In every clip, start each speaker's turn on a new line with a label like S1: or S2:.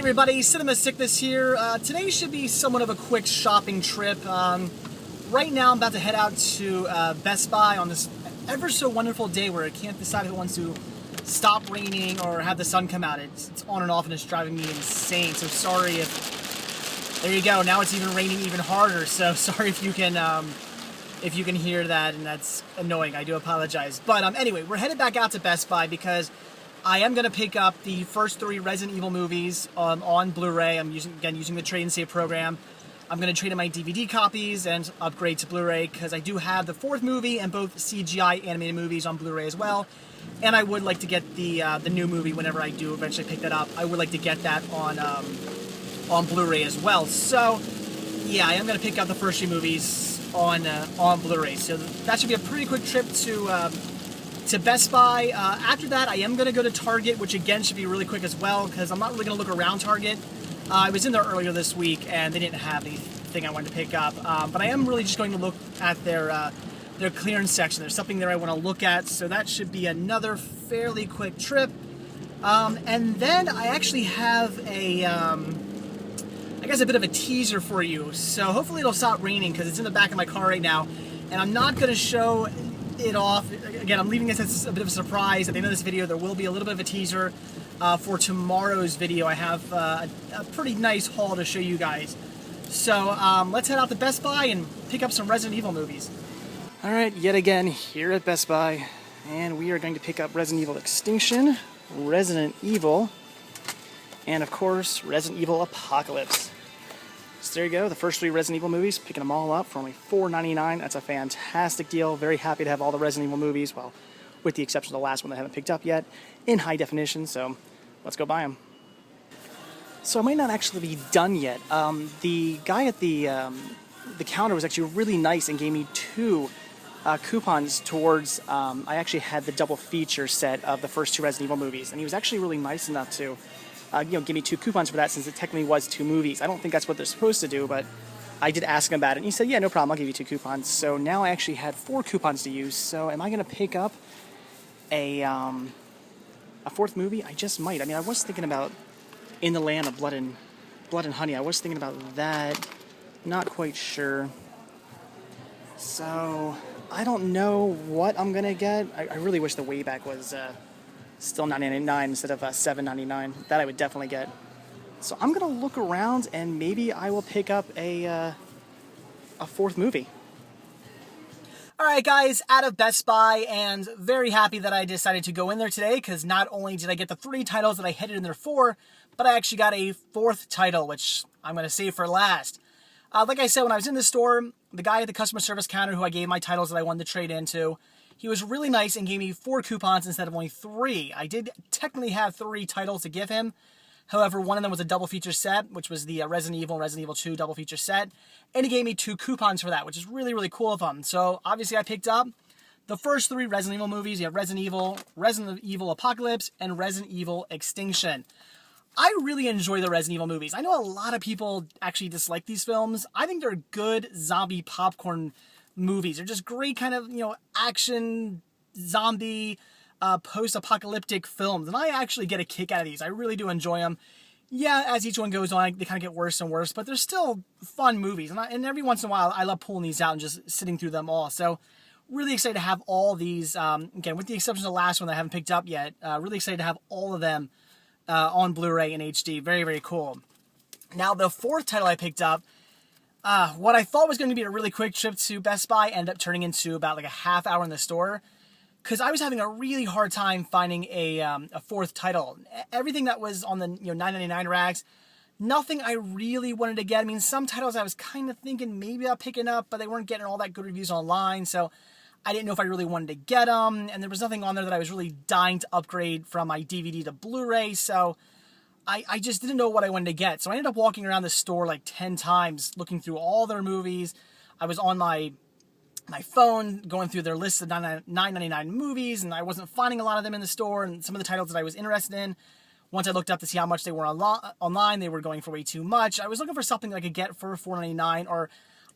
S1: everybody, Cinema Sickness here. Today should be somewhat of a quick shopping trip. Right now I'm about to head out to Best Buy on this ever so wonderful day where I can't decide if it wants to stop raining or have the sun come out. It's on and off and it's driving me insane, so sorry if... There you go, now it's even raining even harder, so sorry if you can hear that, and that's annoying. I do apologize. But anyway, we're headed back out to Best Buy because I am going to pick up the first 3 Resident Evil movies on Blu-ray. I'm using the trade and save program. I'm going to trade in my DVD copies and upgrade to Blu-ray because I do have the 4th movie and both CGI animated movies on Blu-ray as well. And I would like to get the new movie whenever I do eventually pick that up. I would like to get that on Blu-ray as well. So yeah, I am going to pick up the first 3 movies on Blu-ray. So that should be a pretty quick trip to Best Buy. After that, I am going to go to Target, which again should be really quick as well, because I'm not really going to look around Target. I was in there earlier this week, and they didn't have anything I wanted to pick up. But I am really just going to look at their clearance section. There's something there I want to look at, so that should be another fairly quick trip. And then I actually have I guess a bit of a teaser for you. So hopefully it'll stop raining, because it's in the back of my car right now, and I'm not going to show it off. Again, I'm leaving this as a bit of a surprise. At the end of this video, there will be a little bit of a teaser for tomorrow's video. I have a pretty nice haul to show you guys. So let's head out to Best Buy and pick up some Resident Evil movies. Alright, yet again, here at Best Buy, and we are going to pick up Resident Evil Extinction, Resident Evil, and of course, Resident Evil Apocalypse. So there you go, the first 3 Resident Evil movies, picking them all up for only $4.99. That's a fantastic deal. Very happy to have all the Resident Evil movies, well, with the exception of the last one that I haven't picked up yet, in high definition, so let's go buy them. So I might not actually be done yet. The guy at the counter was actually really nice and gave me 2 coupons towards, I actually had the double feature set of the first 2 Resident Evil movies, and he was actually really nice enough to give me 2 coupons for that, since it technically was 2 movies. I don't think that's what they're supposed to do, but I did ask him about it, and he said, yeah, no problem, I'll give you 2 coupons. So now I actually had 4 coupons to use, so am I going to pick up a 4th movie? I just might. I mean, I was thinking about In the Land of Blood and Honey. I was thinking about that. Not quite sure. So I don't know what I'm going to get. I really wish the Wayback was... still $9.99 instead of $7.99. That I would definitely get. So I'm gonna look around and maybe I will pick up a 4th movie. Alright guys, out of Best Buy, and very happy that I decided to go in there today, because not only did I get the 3 titles that I headed in there for, but I actually got a 4th title, which I'm gonna save for last. Like I said, when I was in the store, the guy at the customer service counter who I gave my titles that I wanted to trade into, he was really nice and gave me 4 coupons instead of only 3. I did technically have 3 titles to give him. However, one of them was a double feature set, which was the Resident Evil 2 double feature set. And he gave me 2 coupons for that, which is really, really cool of him. So obviously I picked up the first 3 Resident Evil movies. You have Resident Evil Apocalypse, and Resident Evil Extinction. I really enjoy the Resident Evil movies. I know a lot of people actually dislike these films. I think they're good zombie popcorn movies. They're just great kind of, action, zombie, post-apocalyptic films. And I actually get a kick out of these. I really do enjoy them. Yeah, as each one goes on, they kind of get worse and worse, but they're still fun movies. And every once in a while, I love pulling these out and just sitting through them all. So really excited to have all these, again, with the exception of the last one that I haven't picked up yet, really excited to have all of them on Blu-ray and HD. Very, very cool. Now, the 4th title I picked up, what I thought was going to be a really quick trip to Best Buy ended up turning into about like a half hour in the store, because I was having a really hard time finding a 4th title. Everything that was on the $9.99 racks, nothing I really wanted to get. I mean, some titles I was kind of thinking maybe I'll pick it up, but they weren't getting all that good reviews online, so I didn't know if I really wanted to get them, and there was nothing on there that I was really dying to upgrade from my DVD to Blu-ray, so I just didn't know what I wanted to get. So I ended up walking around the store like 10 times, looking through all their movies. I was on my phone, going through their list of $9.99 movies, and I wasn't finding a lot of them in the store, and some of the titles that I was interested in, once I looked up to see how much they were online, they were going for way too much. I was looking for something I could get for $4.99, or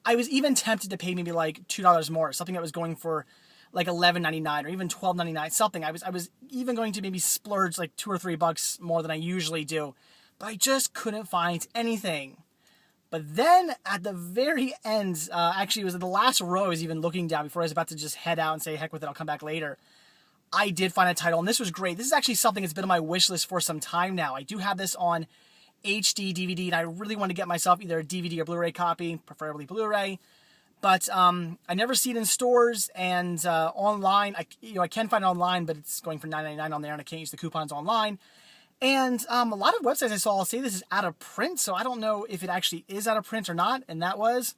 S1: I was even tempted to pay maybe like $2 more, something that was going for like $11.99 or even $12.99, something. I was even going to maybe splurge like $2 or $3 more than I usually do but I just couldn't find anything. But then at the very end, actually it was in the last row I was even looking down before I was about to just head out and say, heck with it, I'll come back later. I did find a title, and this was great. This is actually something that's been on my wish list for some time now. I do have this on HD DVD, and I really want to get myself either a DVD or Blu-ray copy, preferably Blu-ray. But I never see it in stores, and online. I can find it online, but it's going for $9.99 on there, and I can't use the coupons online. And a lot of websites I saw say this is out of print, so I don't know if it actually is out of print or not. And that was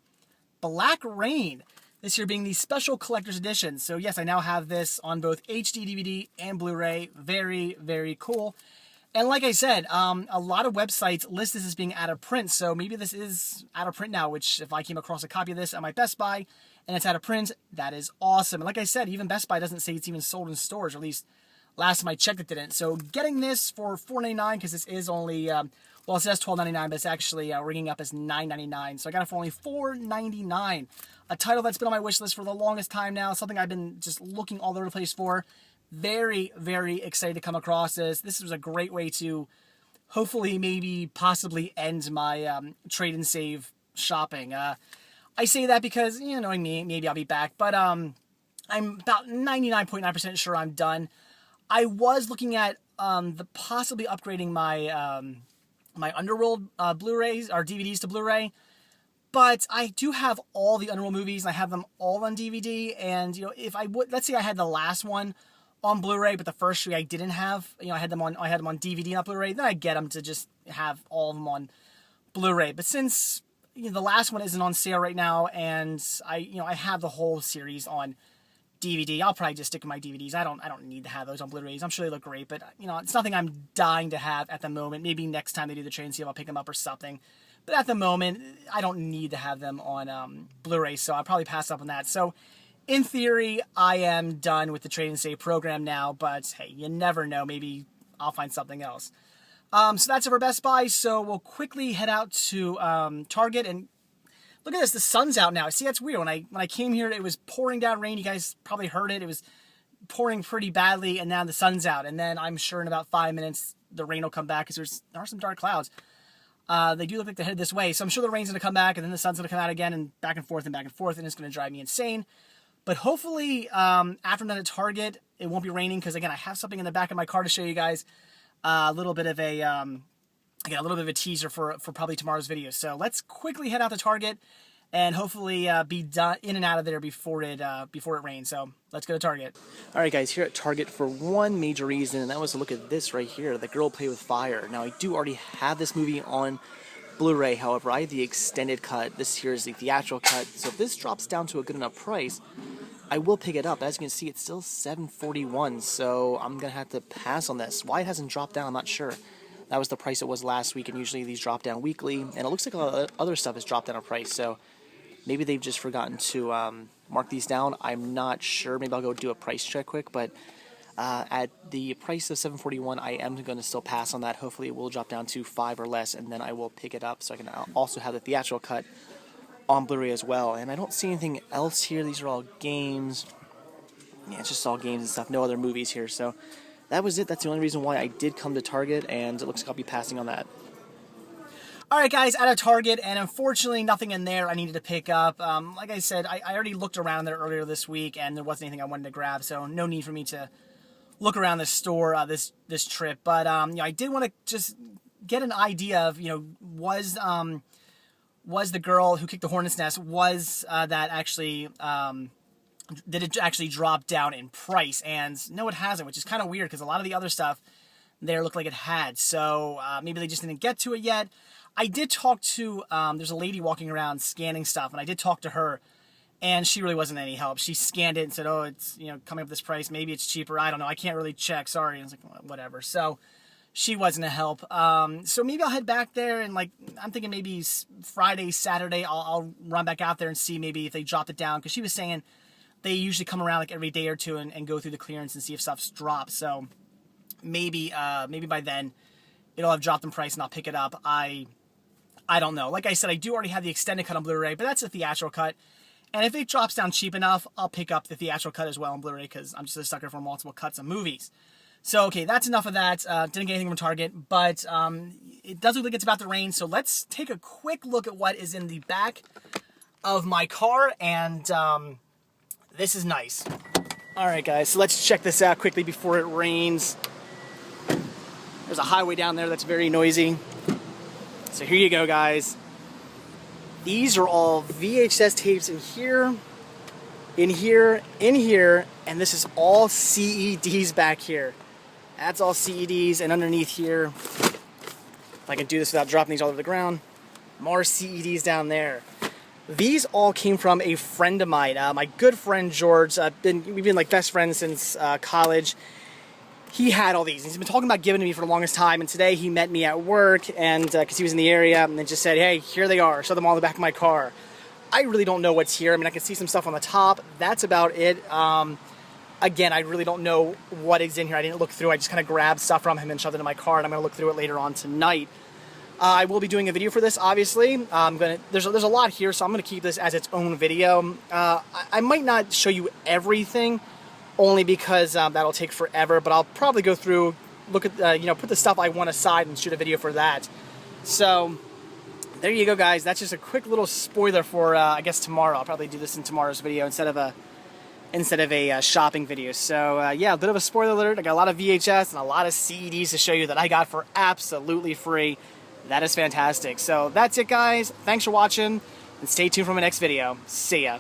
S1: Black Rain, this year being the special collector's edition. So yes, I now have this on both HD DVD and Blu-ray. Very, very cool. And like I said, a lot of websites list this as being out of print, so maybe this is out of print now, which if I came across a copy of this at my Best Buy and it's out of print, that is awesome. And like I said, even Best Buy doesn't say it's even sold in stores, or at least last time I checked it didn't. So getting this for $4.99, because this is only, well, it says $12.99, but it's actually ringing up as $9.99. So I got it for only $4.99. A title that's been on my wish list for the longest time now, something I've been just looking all over the place for. Very, very excited to come across this. This was a great way to hopefully, maybe, possibly end my trade and save shopping. I say that because, you know, maybe I'll be back, but I'm about 99.9% sure I'm done. I was looking at possibly upgrading my my Underworld Blu-rays or DVDs to Blu-ray, but I do have all the Underworld movies. I have them all on DVD, and you know, if I would, let's say I had the last one on Blu-ray, but the first three I didn't have. You know, I had them on DVD, not Blu-ray. Then I get them to just have all of them on Blu-ray. But since the last one isn't on sale right now, and I have the whole series on DVD, I'll probably just stick with my DVDs. I don't need to have those on Blu-rays. I'm sure they look great, but it's nothing I'm dying to have at the moment. Maybe next time they do the trade and see if I'll pick them up or something. But at the moment, I don't need to have them on Blu-ray, so I'll probably pass up on that. So in theory, I am done with the trade and save program now, but hey, you never know. Maybe I'll find something else. So that's it for Best Buy. So we'll quickly head out to Target, and look at this. The sun's out now. See, that's weird. When I came here, it was pouring down rain. You guys probably heard it. It was pouring pretty badly, and now the sun's out. And then I'm sure in about 5 minutes, the rain will come back because there are some dark clouds. They do look like they're headed this way. So I'm sure the rain's going to come back, and then the sun's going to come out again, and back and forth, and it's going to drive me insane. But hopefully, after I'm done at Target, it won't be raining, because again, I have something in the back of my car to show you guys. A little bit of a teaser for probably tomorrow's video. So let's quickly head out to Target and hopefully be done in and out of there before it rains. So let's go to Target. All right, guys, here at Target for one major reason, and that was to look at this right here, The Girl Play with Fire. Now, I do already have this movie on Blu-ray. However, I have the extended cut. This here is the theatrical cut. So if this drops down to a good enough price, I will pick it up. As you can see, it's still $7.41, so I'm going to have to pass on this. Why it hasn't dropped down, I'm not sure. That was the price it was last week, and usually these drop down weekly, and it looks like a lot of other stuff has dropped down in price, so maybe they've just forgotten to mark these down. I'm not sure. Maybe I'll go do a price check quick, but at the price of $7.41, I am going to still pass on that. Hopefully it will drop down to $5 or less, and then I will pick it up so I can also have the theatrical cut on Blu-ray as well. And I don't see anything else here. These are all games. Yeah, it's just all games and stuff. No other movies here. So that was it. That's the only reason why I did come to Target, and it looks like I'll be passing on that. Alright guys, out of Target, and unfortunately nothing in there I needed to pick up. Like I said, I already looked around there earlier this week, and there wasn't anything I wanted to grab, so no need for me to look around the store this trip. But I did want to just get an idea of, was the girl who kicked the hornet's nest, was that actually, did it actually drop down in price? And no, it hasn't, which is kind of weird, because a lot of the other stuff there looked like it had. So maybe they just didn't get to it yet. I did talk to, there's a lady walking around scanning stuff, and I did talk to her, and she really wasn't any help. She scanned it and said, oh, it's, coming up with this price. Maybe it's cheaper. I don't know. I can't really check. Sorry. And I was like, whatever. So she wasn't a help. So maybe I'll head back there, and I'm thinking maybe Friday, Saturday, I'll run back out there and see maybe if they dropped it down, because she was saying they usually come around every day or two and go through the clearance and see if stuff's dropped. So maybe by then it'll have dropped in price and I'll pick it up. I don't know. Like I said, I do already have the extended cut on Blu-ray, but that's a theatrical cut. And if it drops down cheap enough, I'll pick up the theatrical cut as well on Blu-ray, because I'm just a sucker for multiple cuts of movies. So, okay, that's enough of that. Didn't get anything from Target, but it does look like it's about to rain. So let's take a quick look at what is in the back of my car, and this is nice. All right, guys, so let's check this out quickly before it rains. There's a highway down there that's very noisy. So here you go, guys. These are all VHS tapes in here, in here, in here, and this is all CEDs back here. That's all CEDs, and underneath here, if I can do this without dropping these all over the ground, more CEDs down there. These all came from a friend of mine, my good friend George. We've been like best friends since college. He had all these. He's been talking about giving to me for the longest time, and today he met me at work, and because he was in the area, and then just said, hey, here they are. Show them all in the back of my car. I really don't know what's here. I mean, I can see some stuff on the top. That's about it. Again, I really don't know what is in here. I didn't look through. I just kind of grabbed stuff from him and shoved it in my car, and I'm going to look through it later on tonight. I will be doing a video for this, obviously. There's a lot here, so I'm going to keep this as its own video. I might not show you everything, only because that'll take forever, but I'll probably go through, look at, put the stuff I want aside and shoot a video for that. So, there you go, guys. That's just a quick little spoiler for, I guess, tomorrow. I'll probably do this in tomorrow's video instead of a shopping video. So, yeah, a bit of a spoiler alert. I got a lot of VHS and a lot of CDs to show you that I got for absolutely free. That is fantastic. So, that's it, guys. Thanks for watching, and stay tuned for my next video. See ya.